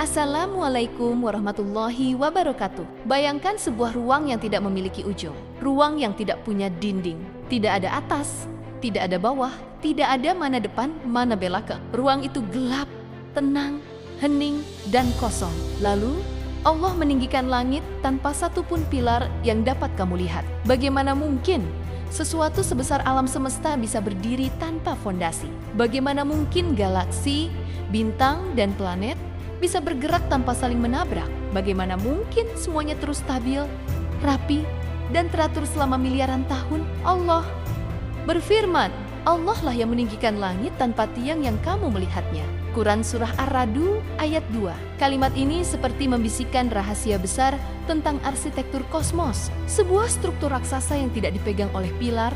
Assalamualaikum warahmatullahi wabarakatuh. Bayangkan sebuah ruang yang tidak memiliki ujung. Ruang yang tidak punya dinding. Tidak ada atas, tidak ada bawah, tidak ada mana depan, mana belakang. Ruang itu gelap, tenang, hening, dan kosong. Lalu, Allah meninggikan langit tanpa satupun pilar yang dapat kamu lihat. Bagaimana mungkin sesuatu sebesar alam semesta bisa berdiri tanpa fondasi? Bagaimana mungkin galaksi, bintang, dan planet bisa bergerak tanpa saling menabrak? Bagaimana mungkin semuanya terus stabil, rapi, dan teratur selama miliaran tahun? Allah berfirman, Allah lah yang meninggikan langit tanpa tiang yang kamu melihatnya. Quran Surah Ar-Ra'd ayat 2. Kalimat ini seperti membisikkan rahasia besar tentang arsitektur kosmos. Sebuah struktur raksasa yang tidak dipegang oleh pilar,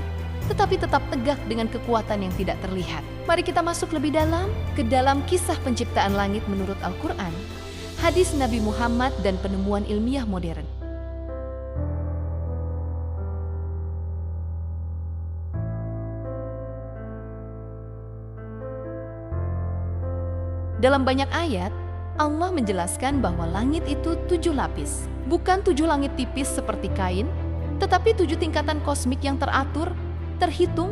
tetapi tetap tegak dengan kekuatan yang tidak terlihat. Mari kita masuk lebih dalam ke dalam kisah penciptaan langit menurut Al-Quran, hadis Nabi Muhammad, dan penemuan ilmiah modern. Dalam banyak ayat, Allah menjelaskan bahwa langit itu 7 lapis. Bukan 7 langit tipis seperti kain, tetapi 7 tingkatan kosmik yang teratur, terhitung,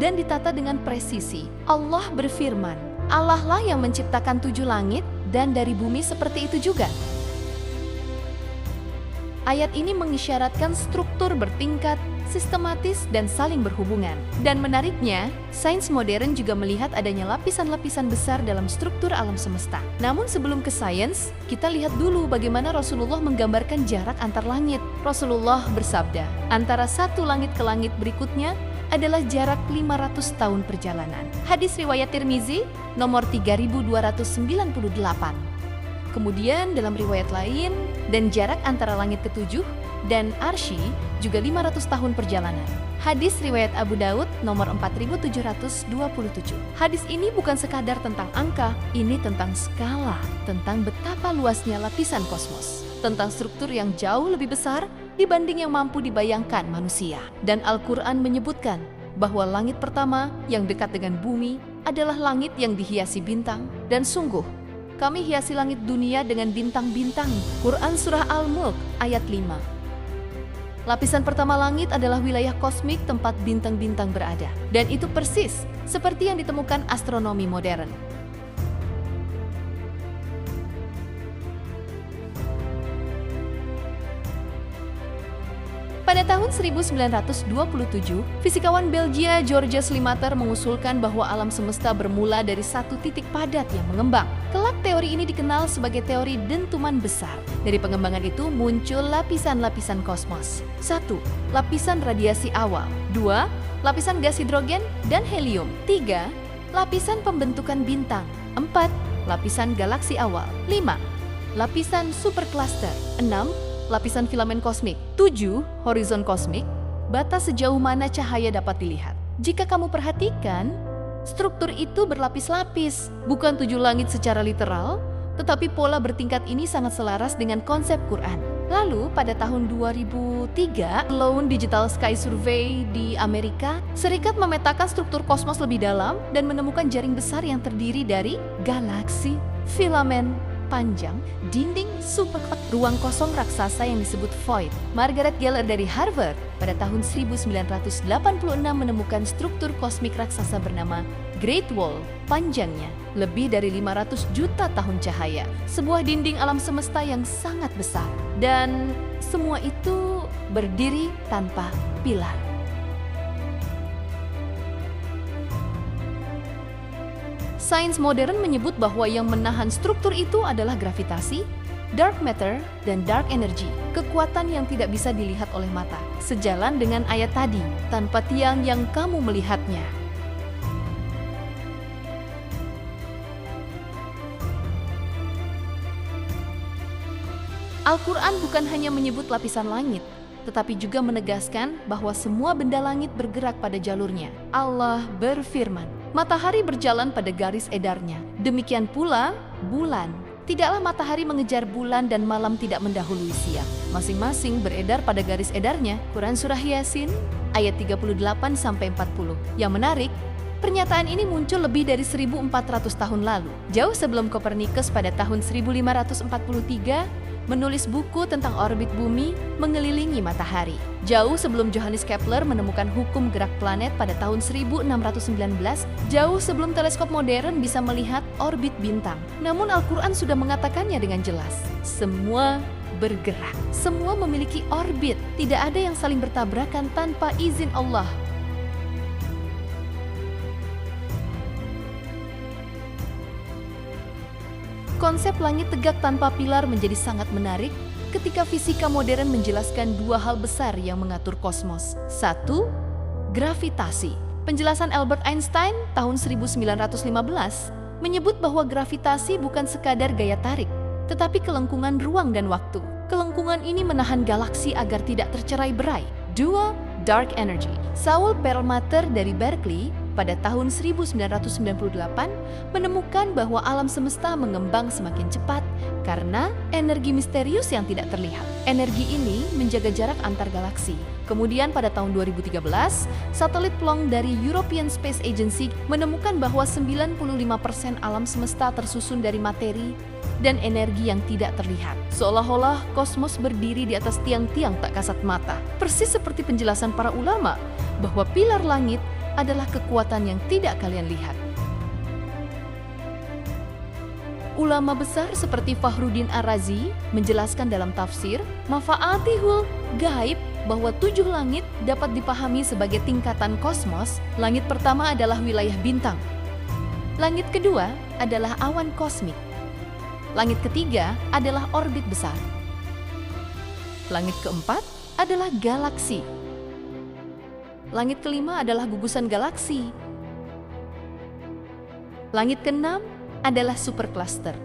dan ditata dengan presisi. Allah berfirman, Allah lah yang menciptakan 7 langit dan dari bumi seperti itu juga. Ayat ini mengisyaratkan struktur bertingkat, sistematis, dan saling berhubungan. Dan menariknya, sains modern juga melihat adanya lapisan-lapisan besar dalam struktur alam semesta. Namun sebelum ke sains, kita lihat dulu bagaimana Rasulullah menggambarkan jarak antar langit. Rasulullah bersabda, antara satu langit ke langit berikutnya adalah jarak 500 tahun perjalanan. Hadis riwayat Tirmizi nomor 3298. Kemudian dalam riwayat lain, dan jarak antara langit ke-7 dan Arsy juga 500 tahun perjalanan. Hadis riwayat Abu Daud nomor 4727. Hadis ini bukan sekadar tentang angka, ini tentang skala, tentang betapa luasnya lapisan kosmos, tentang struktur yang jauh lebih besar dibanding yang mampu dibayangkan manusia. Dan Al-Quran menyebutkan bahwa langit pertama yang dekat dengan bumi adalah langit yang dihiasi bintang, dan sungguh kami hiasi langit dunia dengan bintang-bintang. Quran Surah Al-Mulk ayat 5. Lapisan pertama langit adalah wilayah kosmik tempat bintang-bintang berada. Dan itu persis seperti yang ditemukan astronomi modern. Pada tahun 1927, fisikawan Belgia Georges Lemaître mengusulkan bahwa alam semesta bermula dari satu titik padat yang mengembang. Kelak teori ini dikenal sebagai teori dentuman besar. Dari pengembangan itu muncul lapisan-lapisan kosmos. 1. Lapisan radiasi awal. 2. Lapisan gas hidrogen dan helium. 3. Lapisan pembentukan bintang. 4. Lapisan galaksi awal. 5. Lapisan supercluster. 6. Lapisan filamen kosmik. 7. Horizon kosmik, batas sejauh mana cahaya dapat dilihat. Jika kamu perhatikan, struktur itu berlapis-lapis, bukan 7 langit secara literal, tetapi pola bertingkat ini sangat selaras dengan konsep Quran. Lalu pada tahun 2003, Lone Digital Sky Survey di Amerika Serikat memetakan struktur kosmos lebih dalam dan menemukan jaring besar yang terdiri dari galaksi, filamen panjang, dinding supercluster, ruang kosong raksasa yang disebut void. Margaret Geller dari Harvard pada tahun 1986 menemukan struktur kosmik raksasa bernama Great Wall. Panjangnya lebih dari 500 juta tahun cahaya. Sebuah dinding alam semesta yang sangat besar. Dan semua itu berdiri tanpa pilar. Sains modern menyebut bahwa yang menahan struktur itu adalah gravitasi, dark matter, dan dark energy, kekuatan yang tidak bisa dilihat oleh mata. Sejalan dengan ayat tadi, tanpa tiang yang kamu melihatnya. Al-Quran bukan hanya menyebut lapisan langit, tetapi juga menegaskan bahwa semua benda langit bergerak pada jalurnya. Allah berfirman, matahari berjalan pada garis edarnya. Demikian pula bulan. Tidaklah matahari mengejar bulan dan malam tidak mendahului siang. Masing-masing beredar pada garis edarnya. Quran Surah Yasin ayat 38-40. Yang menarik, Pernyataan ini muncul lebih dari 1400 tahun lalu, jauh sebelum Kopernikus pada tahun 1543 menulis buku tentang orbit bumi mengelilingi matahari. Jauh sebelum Johannes Kepler menemukan hukum gerak planet pada tahun 1619, jauh sebelum teleskop modern bisa melihat orbit bintang. Namun Al-Quran sudah mengatakannya dengan jelas, semua bergerak, semua memiliki orbit, tidak ada yang saling bertabrakan tanpa izin Allah. Konsep langit tegak tanpa pilar menjadi sangat menarik ketika fisika modern menjelaskan dua hal besar yang mengatur kosmos. Satu, gravitasi. Penjelasan Albert Einstein tahun 1915 menyebut bahwa gravitasi bukan sekadar gaya tarik, tetapi kelengkungan ruang dan waktu. Kelengkungan ini menahan galaksi agar tidak tercerai-berai. Dua, dark energy. Saul Perlmutter dari Berkeley pada tahun 1998 menemukan bahwa alam semesta mengembang semakin cepat karena energi misterius yang tidak terlihat. Energi ini menjaga jarak antar galaksi. Kemudian pada tahun 2013, satelit Planck dari European Space Agency menemukan bahwa 95% alam semesta tersusun dari materi dan energi yang tidak terlihat. Seolah-olah kosmos berdiri di atas tiang-tiang tak kasat mata. Persis seperti penjelasan para ulama bahwa pilar langit adalah kekuatan yang tidak kalian lihat. Ulama besar seperti Fakhruddin Ar-Razi menjelaskan dalam tafsir Mafatihul Ghaib bahwa 7 langit dapat dipahami sebagai tingkatan kosmos. Langit pertama adalah wilayah bintang. Langit kedua adalah awan kosmik. Langit ketiga adalah orbit besar. Langit keempat adalah galaksi. Langit kelima adalah gugusan galaksi. Langit keenam adalah supercluster.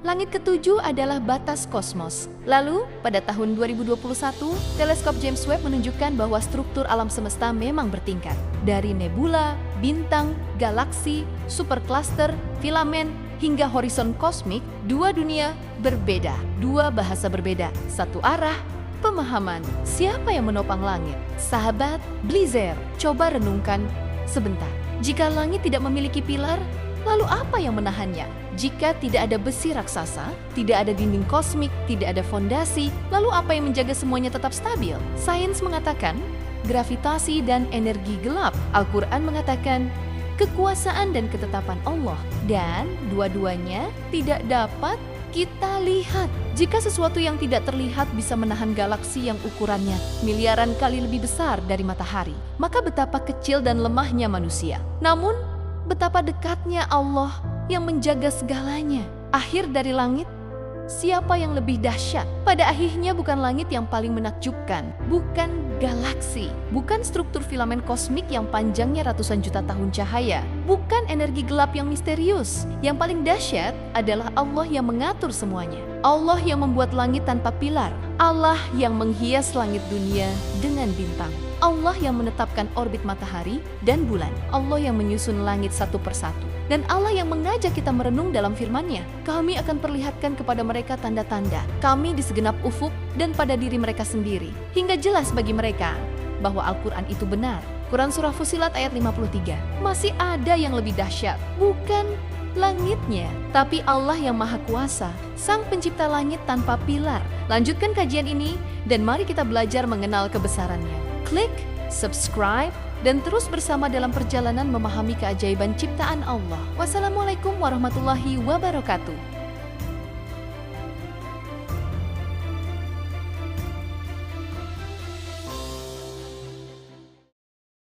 Langit ketujuh adalah batas kosmos. Lalu, pada tahun 2021, teleskop James Webb menunjukkan bahwa struktur alam semesta memang bertingkat. Dari nebula, bintang, galaksi, supercluster, filamen, hingga horizon kosmik, dua dunia berbeda, dua bahasa berbeda, satu arah, pemahaman. Siapa yang menopang langit? Sahabat Blizer, coba renungkan sebentar. Jika langit tidak memiliki pilar, lalu apa yang menahannya? Jika tidak ada besi raksasa, tidak ada dinding kosmik, tidak ada fondasi, lalu apa yang menjaga semuanya tetap stabil? Sains mengatakan gravitasi dan energi gelap. Al-Quran mengatakan kekuasaan dan ketetapan Allah, dan dua-duanya tidak dapat kita lihat. Jika sesuatu yang tidak terlihat bisa menahan galaksi yang ukurannya miliaran kali lebih besar dari matahari, maka betapa kecil dan lemahnya manusia. Namun, betapa dekatnya Allah yang menjaga segalanya. Akhir dari langit, siapa yang lebih dahsyat? Pada akhirnya bukan langit yang paling menakjubkan, bukan galaksi, bukan struktur filamen kosmik yang panjangnya ratusan juta tahun cahaya, bukan energi gelap yang misterius. Yang paling dahsyat adalah Allah yang mengatur semuanya. Allah yang membuat langit tanpa pilar, Allah yang menghias langit dunia dengan bintang, Allah yang menetapkan orbit matahari dan bulan, Allah yang menyusun langit satu persatu, dan Allah yang mengajak kita merenung dalam firman-Nya. Kami akan perlihatkan kepada mereka tanda-tanda kami di segenap ufuk dan pada diri mereka sendiri, hingga jelas bagi mereka bahwa Al-Quran itu benar. Quran Surah Fussilat ayat 53. Masih ada yang lebih dahsyat, bukan langitnya, tapi Allah yang Maha Kuasa, Sang Pencipta langit tanpa pilar. Lanjutkan kajian ini dan mari kita belajar mengenal kebesarannya. Klik subscribe dan terus bersama dalam perjalanan memahami keajaiban ciptaan Allah. Wassalamualaikum warahmatullahi wabarakatuh.